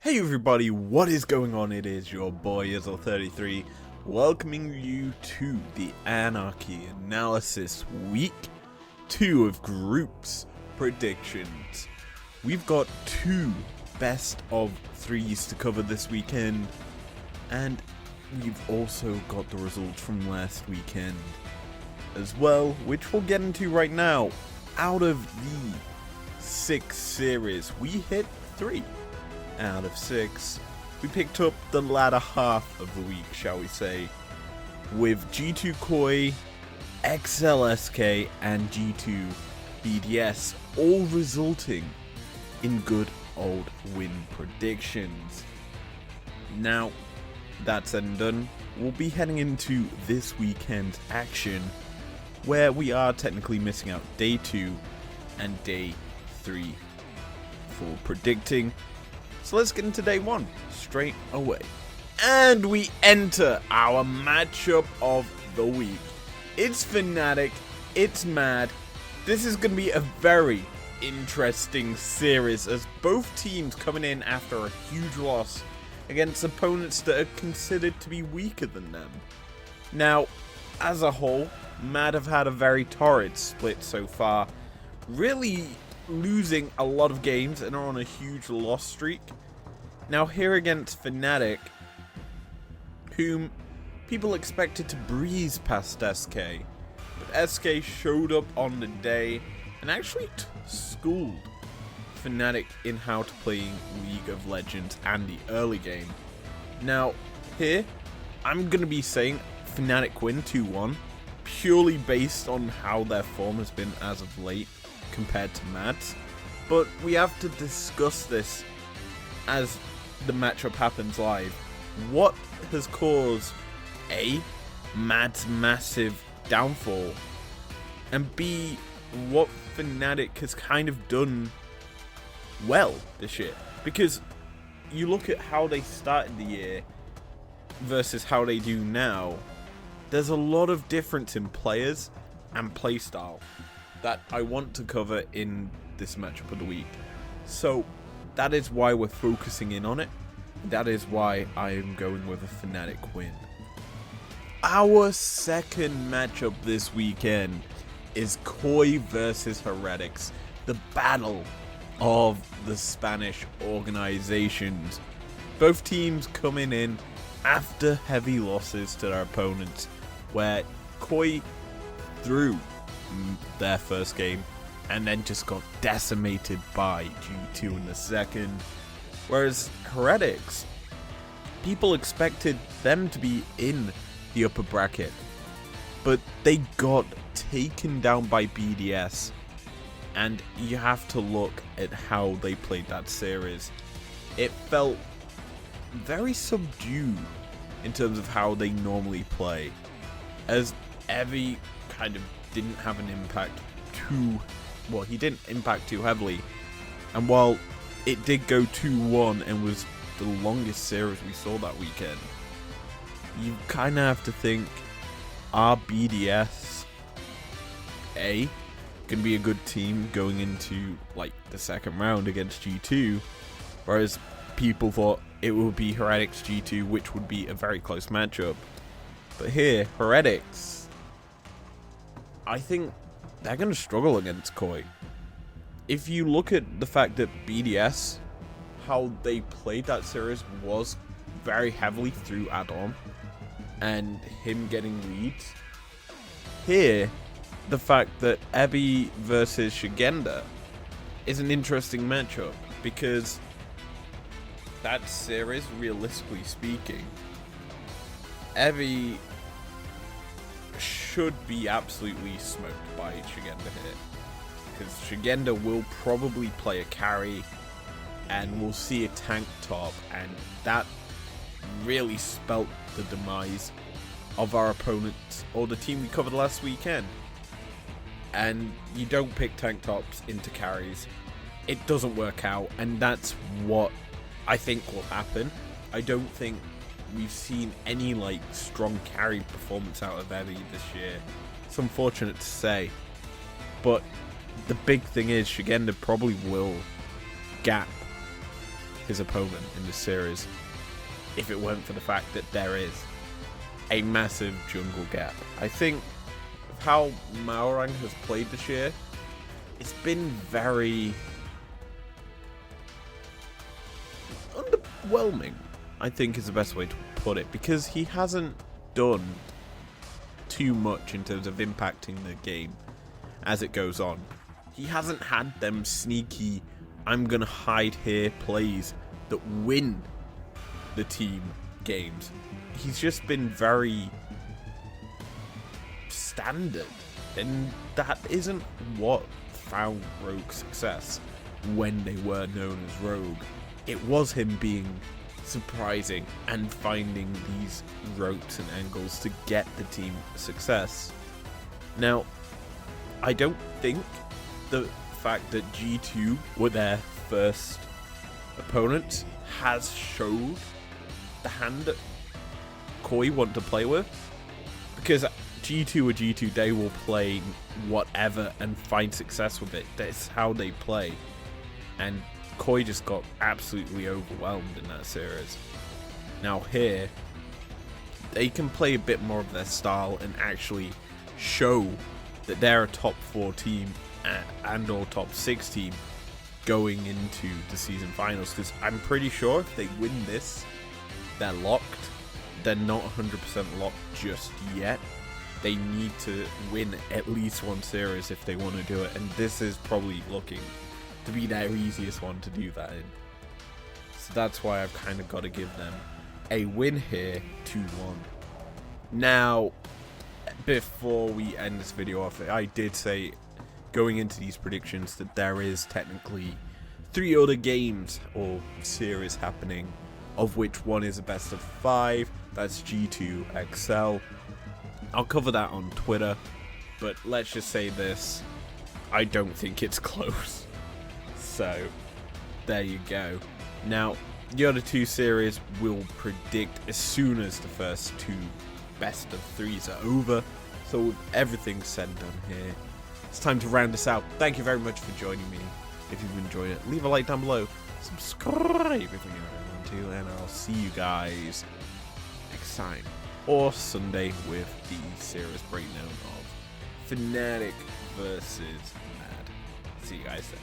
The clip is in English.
Hey everybody, what is going on? It is your boy Izl33 welcoming you to the Anarchy Analysis Week 2 of Groups Predictions. We've got two best of threes to cover this weekend, and we've also got the results from last weekend as well, which we'll get into right now. Out of the 6 series, we hit 3 out of 6. We picked up the latter half of the week, shall we say, with G2 Koi, XLSK, and G2 BDS all resulting in good old win predictions. Now, that said and done, we'll be heading into this weekend's action, where we are technically missing out day 2 and day 3 for predicting. So let's get into day 1 straight away. And we enter our matchup of the week. It's Fnatic, it's Mad. This is going to be a very interesting series, as both teams coming in after a huge loss against opponents that are considered to be weaker than them. Now, as a whole, Mad have had a very torrid split so far, really losing a lot of games and are on a huge loss streak. Now here against Fnatic, whom people expected to breeze past SK, but SK showed up on the day and actually schooled Fnatic in how to play League of Legends and the early game. Now here, I'm going to be saying Fnatic win 2-1, purely based on how their form has been as of late compared to Mad's, but we have to discuss this as the matchup happens live. What has caused A, Mad's massive downfall, and B, what Fnatic has kind of done well this year? Because you look at how they started the year versus how they do now, there's a lot of difference in players and playstyle that I want to cover in this matchup of the week. So that is why we're focusing in on it. That is why I am going with a Fnatic win. Our second matchup this weekend is Koi versus Heretics, the battle of the Spanish organizations. Both teams coming in after heavy losses to their opponents, where Koi drew their first game and then just got decimated by G2 in the second. Whereas Heretics, people expected them to be in the upper bracket, but they got taken down by BDS, and you have to look at how they played that series. It felt very subdued in terms of how they normally play, as Evie kind of didn't have an impact he didn't impact too heavily, and while it did go 2-1 and was the longest series we saw that weekend, you kind of have to think, are BDS A going to be a good team going into like the second round against G2, whereas people thought it would be Heretics G2, which would be a very close matchup. But here, Heretics, I think they're going to struggle against Koi. If you look at the fact that BDS, how they played that series was very heavily through add-on and him getting leads. Here, the fact that Evie versus Shigenda is an interesting matchup, because that series, realistically speaking, Evie should be absolutely smoked by Shigenda here, because Shigenda will probably play a carry and we'll see a tank top, and that really spelt the demise of our opponents, or the team we covered last weekend. And you don't pick tank tops into carries, it doesn't work out, and that's what I think will happen. I don't think we've seen any like strong carry performance out of Evie this year. It's unfortunate to say, but the big thing is Shigenda probably will gap his opponent in this series if it weren't for the fact that there is a massive jungle gap. I think how Maorang has played this year, it's been very underwhelming, I think is the best way to put it, because he hasn't done too much in terms of impacting the game as it goes on. He hasn't had them sneaky, I'm gonna hide here plays that win the team games. He's just been very standard, and that isn't what found Rogue success when they were known as Rogue. It was him being surprising and finding these ropes and angles to get the team success. Now, I don't think the fact that G2 were their first opponent has showed the hand that Koi want to play with, because G2 or G2, they will play whatever and find success with it. That's how they play, and Koi just got absolutely overwhelmed in that series. Now here, they can play a bit more of their style and actually show that they're a top 4 team and or top 6 team going into the season finals, because I'm pretty sure if they win this, they're locked. They're not 100% locked just yet. They need to win at least one series if they want to do it, and this is probably looking to be their easiest one to do that in. So that's why I've kind of got to give them a win here, 2-1. Now, before we end this video off, I did say going into these predictions that there is technically 3 other games or series happening, of which one is a best of 5. That's G2 XL. I'll cover that on Twitter, but let's just say this, I don't think it's close. So, there you go. Now, the other 2 series we'll predict as soon as the first 2 best of 3s are over. So with everything said and done here, it's time to round this out. Thank you very much for joining me. If you've enjoyed it, leave a like down below. Subscribe if you want to, and I'll see you guys next time, or Sunday, with the series breakdown of Fnatic versus Mad. See you guys then.